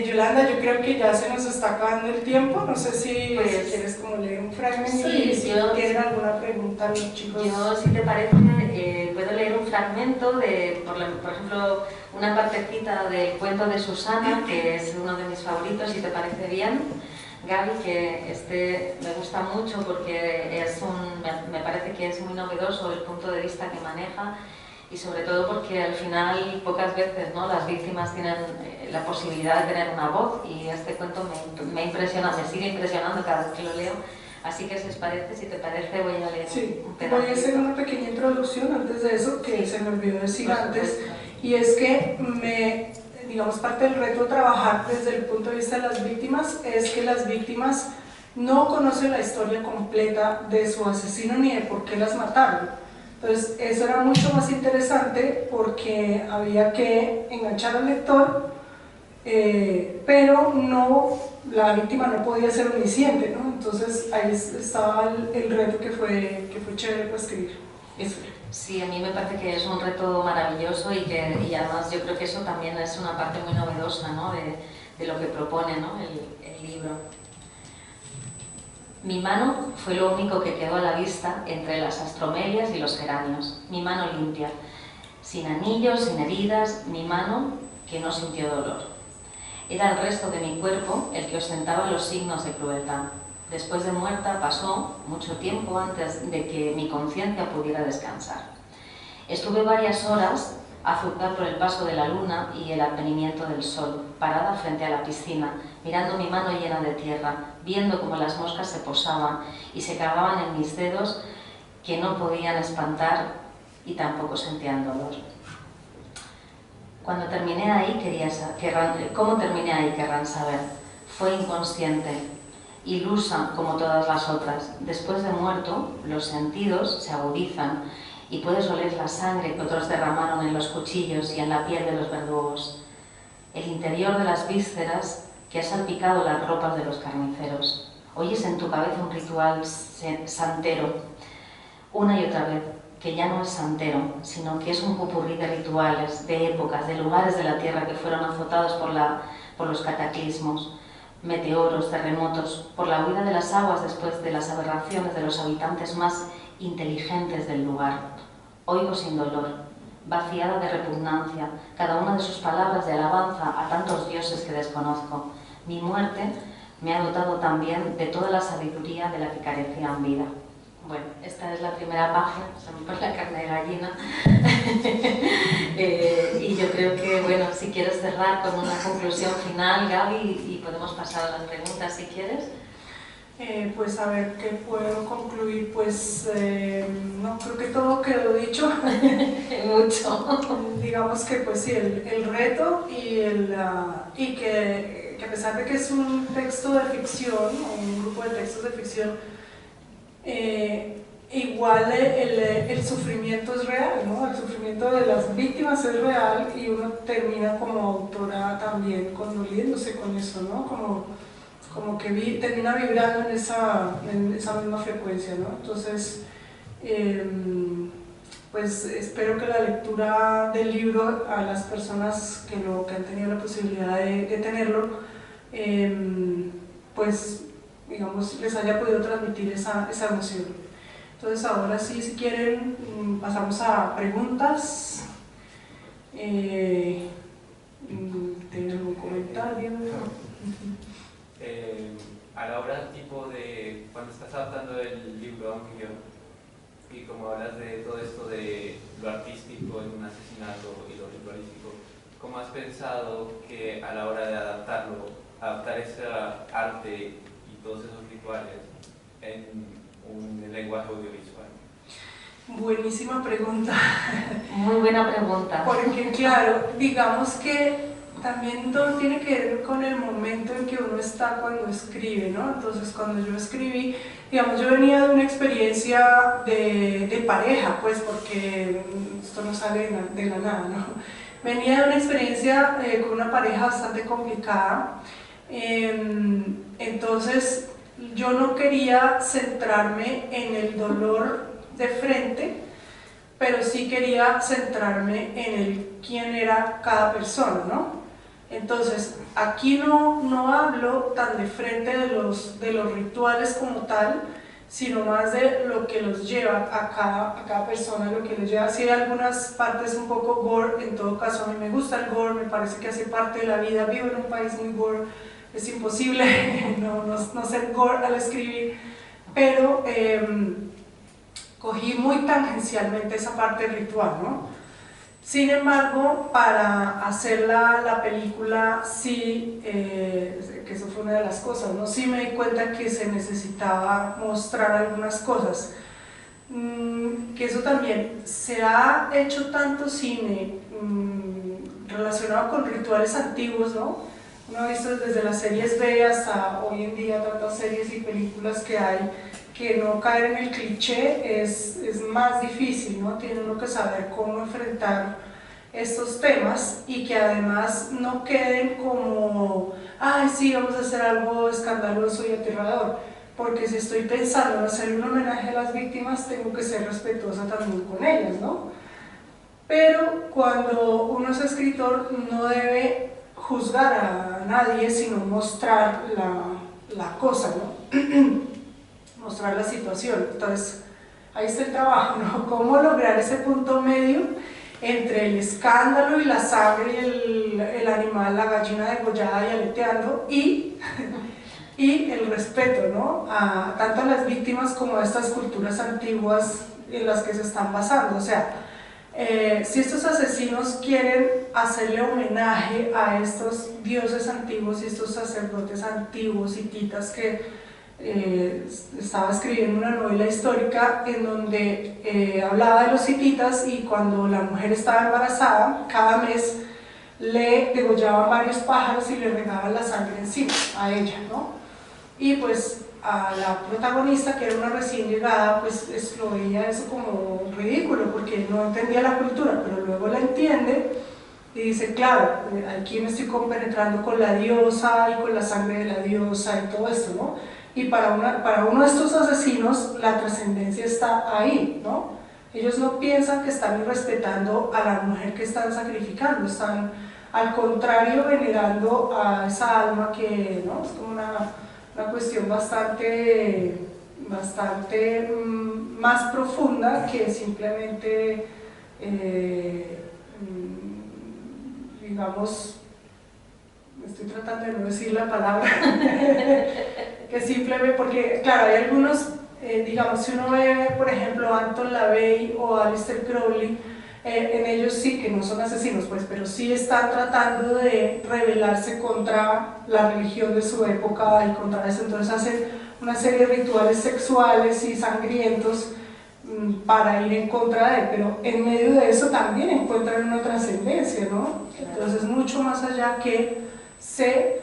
Yolanda, yo creo que ya se nos está acabando el tiempo, no sé si quieres como leer un fragmento, y si tienen alguna pregunta los chicos. Yo, si te parece, puedo leer un fragmento de, por ejemplo, una partecita del cuento de Susana, que es uno de mis favoritos, si te parece bien, Gaby, que me gusta mucho porque me parece que es muy novedoso el punto de vista que maneja, y sobre todo porque al final pocas veces, ¿no? Las víctimas tienen la posibilidad de tener una voz, y este cuento me impresiona, me sigue impresionando cada vez que lo leo. Así que si te parece voy a leer un pedazo. Voy a hacer una pequeña introducción antes de eso, que se me olvidó decir antes, y es que digamos, parte del reto de trabajar desde el punto de vista de las víctimas es que las víctimas no conocen la historia completa de su asesino ni de por qué las mataron. Entonces eso era mucho más interesante porque había que enganchar al lector, pero la víctima no podía ser omnisciente, ¿no? Entonces ahí estaba el reto que fue chévere para escribir. Eso. Sí, a mí me parece que es un reto maravilloso, y además yo creo que eso también es una parte muy novedosa, ¿no? de lo que propone, ¿no? el libro. Mi mano fue lo único que quedó a la vista entre las astromelias y los geranios, mi mano limpia. sin anillos, sin heridas, mi mano que no sintió dolor. Era el resto de mi cuerpo el que ostentaba los signos de crueldad. Después de muerta pasó mucho tiempo antes de que mi conciencia pudiera descansar. Estuve varias horas a juzgar por el paso de la luna y el advenimiento del sol, parada frente a la piscina, mirando mi mano llena de tierra, viendo cómo las moscas se posaban y se clavaban en mis dedos que no podían espantar y tampoco sentían dolor. Cuando terminé ahí, ¿cómo terminé ahí? Querrán saber. Fue inconsciente, ilusa como todas las otras. Después de muerto, los sentidos se agudizan y puedes oler la sangre que otros derramaron en los cuchillos y en la piel de los verdugos, el interior de las vísceras que ha salpicado las ropas de los carniceros. Oyes en tu cabeza un ritual santero, una y otra vez, que ya no es santero, sino que es un popurrí de rituales, de épocas, de lugares de la tierra que fueron azotados por los cataclismos, meteoros, terremotos, por la huida de las aguas después de las aberraciones de los habitantes más inteligentes del lugar. Oigo sin dolor, vaciada de repugnancia, cada una de sus palabras de alabanza a tantos dioses que desconozco. Mi muerte me ha dotado también de toda la sabiduría de la que carecía en vida. Bueno, esta es la primera página, se me pone la carne de gallina. Y yo creo que, bueno, si quieres cerrar con una conclusión final, Gaby, y podemos pasar a las preguntas si quieres. Pues a ver, ¿qué puedo concluir? Pues no, creo que todo quedó dicho. Mucho. Digamos que pues sí, el reto y que a pesar de que es un texto de ficción, o un grupo de textos de ficción, igual el sufrimiento es real, ¿no? El sufrimiento de las víctimas es real y uno termina como autora también condoliéndose con eso, ¿no? Como que termina vibrando en esa misma frecuencia, ¿no? Entonces, pues espero que la lectura del libro a las personas que han tenido la posibilidad de tenerlo, pues digamos, les haya podido transmitir esa emoción. Entonces ahora sí, si quieren, pasamos a preguntas. ¿Tienen algún comentario? A la hora tipo de cuando estás adaptando el libro a un guión y como hablas de todo esto de lo artístico en un asesinato y lo ritualístico, ¿cómo has pensado que a la hora de adaptar esa arte y todos esos rituales en un lenguaje audiovisual? Buenísima pregunta. Muy buena pregunta. Porque claro, digamos que también todo tiene que ver con el momento en que uno está cuando escribe, ¿no? Entonces cuando yo escribí, digamos, yo venía de una experiencia de pareja, pues porque esto no sale de la nada, ¿no? Venía de una experiencia con una pareja bastante complicada, entonces yo no quería centrarme en el dolor de frente, pero sí quería centrarme en el quién era cada persona, ¿no? Entonces, aquí no hablo tan de frente de los rituales como tal, sino más de lo que los lleva a cada persona, lo que los lleva. Sí hay algunas partes un poco gore, en todo caso a mí me gusta el gore, me parece que hace parte de la vida, vivo en un país muy gore, es imposible no ser gore al escribir, pero cogí muy tangencialmente esa parte ritual, ¿no? Sin embargo, para hacer la película, sí, que eso fue una de las cosas, ¿no? Sí me di cuenta que se necesitaba mostrar algunas cosas. Que eso también, se ha hecho tanto cine relacionado con rituales antiguos, ¿no? Uno ha visto desde las series B hasta hoy en día tantas series y películas que hay, que no caer en el cliché es más difícil, ¿no? Tiene uno que saber cómo enfrentar estos temas y que además no queden como, ay sí, vamos a hacer algo escandaloso y aterrador, porque si estoy pensando en hacer un homenaje a las víctimas, tengo que ser respetuosa también con ellas, ¿no? Pero cuando uno es escritor no debe juzgar a nadie, sino mostrar la cosa, ¿no? Mostrar la situación. Entonces, ahí está el trabajo, ¿no? Cómo lograr ese punto medio entre el escándalo y la sangre y el animal, la gallina degollada y aleteando, y el respeto, ¿no? Tanto a las víctimas como a estas culturas antiguas en las que se están basando. O sea, si estos asesinos quieren hacerle homenaje a estos dioses antiguos y estos sacerdotes antiguos hititas que estaba escribiendo una novela histórica en donde hablaba de los hititas, y cuando la mujer estaba embarazada, cada mes le degollaban varios pájaros y le regaban la sangre encima a ella, ¿no? Y pues a la protagonista, que era una recién llegada, pues lo veía eso como ridículo porque no entendía la cultura, pero luego la entiende y dice, claro, aquí me estoy compenetrando con la diosa y con la sangre de la diosa y todo esto, ¿no? Y para uno de estos asesinos la trascendencia está ahí, ¿no? Ellos no piensan que están irrespetando a la mujer que están sacrificando, están al contrario venerando a esa alma que, ¿no? Es como una cuestión bastante más profunda que simplemente, digamos, estoy tratando de no decir la palabra, que simplemente, porque claro, hay algunos, digamos, si uno ve, por ejemplo, Anton LaVey o Aleister Crowley, en ellos sí que no son asesinos, pues, pero sí están tratando de rebelarse contra la religión de su época y contra eso, entonces hacen una serie de rituales sexuales y sangrientos para ir en contra de él, pero en medio de eso también encuentran una trascendencia, ¿no? Entonces mucho más allá que se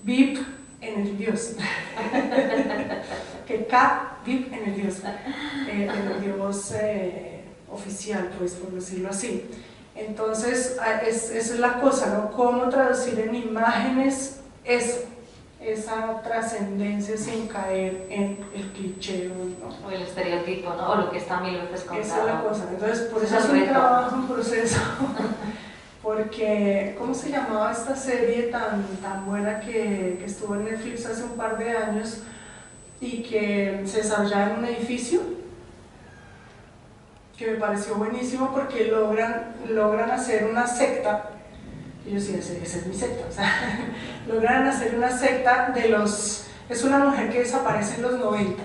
vip en el Dios, que K vip en el Dios, oficial, pues, por decirlo así. Entonces, esa es la cosa, ¿no? Cómo traducir en imágenes eso, esa trascendencia sin caer en el cliché, ¿no? O el estereotipo, ¿no? O lo que está mil veces contado. Esa es la cosa. Entonces, por eso es un trabajo, un proceso. Porque, ¿cómo se llamaba esta serie tan buena que estuvo en Netflix hace un par de años y que se desarrollaba en un edificio? Que me pareció buenísimo porque logran hacer una secta, y yo decía, esa es mi secta, o sea, logran hacer una secta es una mujer que desaparece en los 90,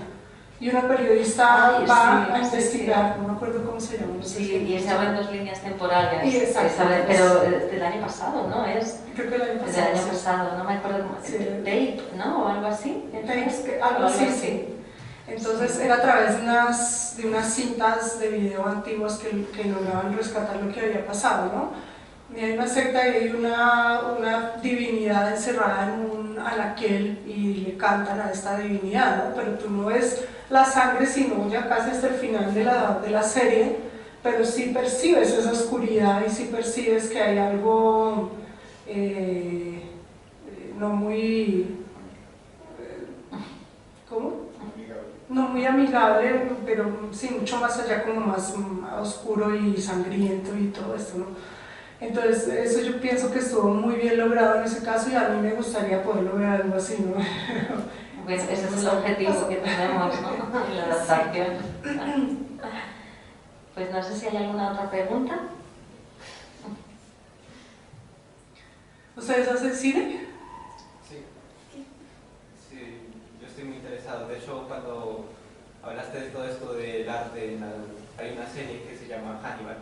y una periodista va a investigar, no me acuerdo cómo se llama. Sí, y se abren dos líneas temporales, pero del año pasado, ¿no? Creo que el año pasado. Del año pasado, no me acuerdo cómo, Tape, ¿no? O algo así. Algo así. Entonces era a través de unas cintas de video antiguas que lograban rescatar lo que había pasado, ¿no? Y hay una secta y hay una divinidad encerrada en un anaquel y le cantan a esta divinidad, ¿no? Pero tú no ves la sangre sino ya casi hasta el final de la serie, pero sí percibes esa oscuridad y sí percibes que hay algo no muy... ¿cómo? No muy amigable, pero sí mucho más allá, como más oscuro y sangriento y todo esto, ¿no? Entonces eso yo pienso que estuvo muy bien logrado en ese caso, y a mí me gustaría poder lograr algo así, ¿no? Pues ese es el objetivo que tenemos, ¿no? La adaptación. Pues no sé si hay alguna otra pregunta. ¿Ustedes hacen cine? Sí, yo estoy muy interesado. De hecho, cuando hablaste de todo esto del arte, hay una serie que se llama Hannibal.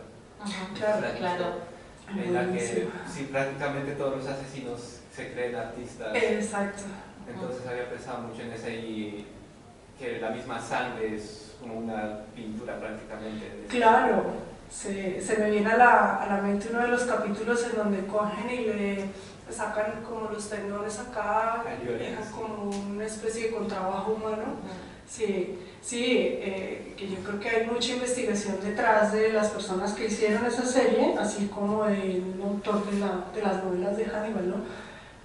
Claro. En la que sí, prácticamente todos los asesinos se creen artistas. Exacto. Entonces había pensado mucho en ese, y que la misma sangre es como una pintura prácticamente. Claro, se me viene a la mente uno de los capítulos en donde cogen y le sacan como los tendones acá, dejan como una especie de contrabajo humano. Sí, que yo creo que hay mucha investigación detrás de las personas que hicieron esa serie, así como del autor de las novelas de Hannibal, ¿no?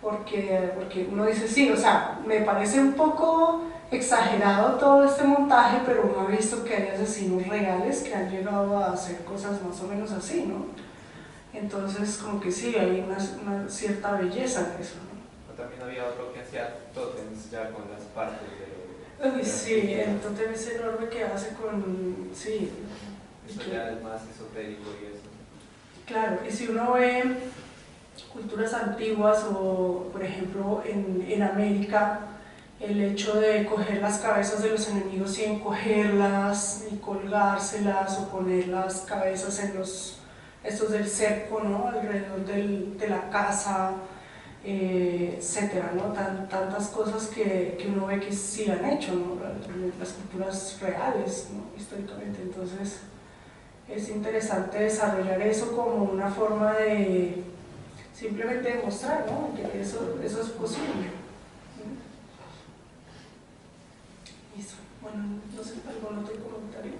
Porque uno dice, sí, o sea, me parece un poco exagerado todo este montaje, pero uno ha visto que hay asesinos reales que han llegado a hacer cosas más o menos así, ¿no? Entonces, como que sí, hay una cierta belleza en eso, ¿no? También había otro que hacía tótems ya con las partes de... Uy, sí, el tótem es enorme que hace con... sí. Eso ya es más esotérico y eso. Claro, y si uno ve culturas antiguas o, por ejemplo, en América, el hecho de coger las cabezas de los enemigos y encogerlas y colgárselas o poner las cabezas en estos del cerco, ¿no? Alrededor de la casa, etcétera, ¿no? Tantas cosas que uno ve que sí han hecho, ¿no? Las culturas reales, ¿no? Históricamente. Entonces es interesante desarrollar eso como una forma de simplemente demostrar, ¿no? Que eso es posible. Listo. Bueno, no sé, ¿algún otro comentario?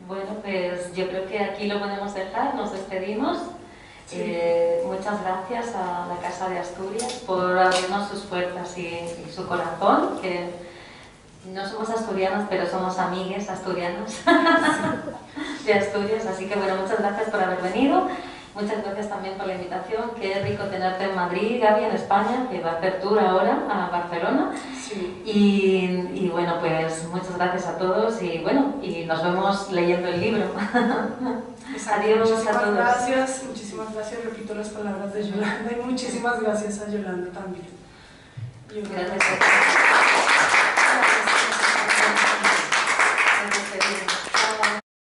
Bueno, pues yo creo que aquí lo podemos dejar, nos despedimos. Sí. Muchas gracias a la Casa de Asturias por abrirnos sus puertas y su corazón, que no somos asturianos, pero somos amigues asturianos de Asturias, así que bueno, muchas gracias por haber venido. Muchas gracias también por la invitación, qué rico tenerte en Madrid, Gaby, en España, que va a hacer tour ahora a Barcelona. Sí. Y bueno, pues muchas gracias a todos y bueno, y nos vemos leyendo el libro. Exacto. Adiós a todos. Muchísimas gracias, repito las palabras de Yolanda y muchísimas gracias a Yolanda también. Gracias a todos.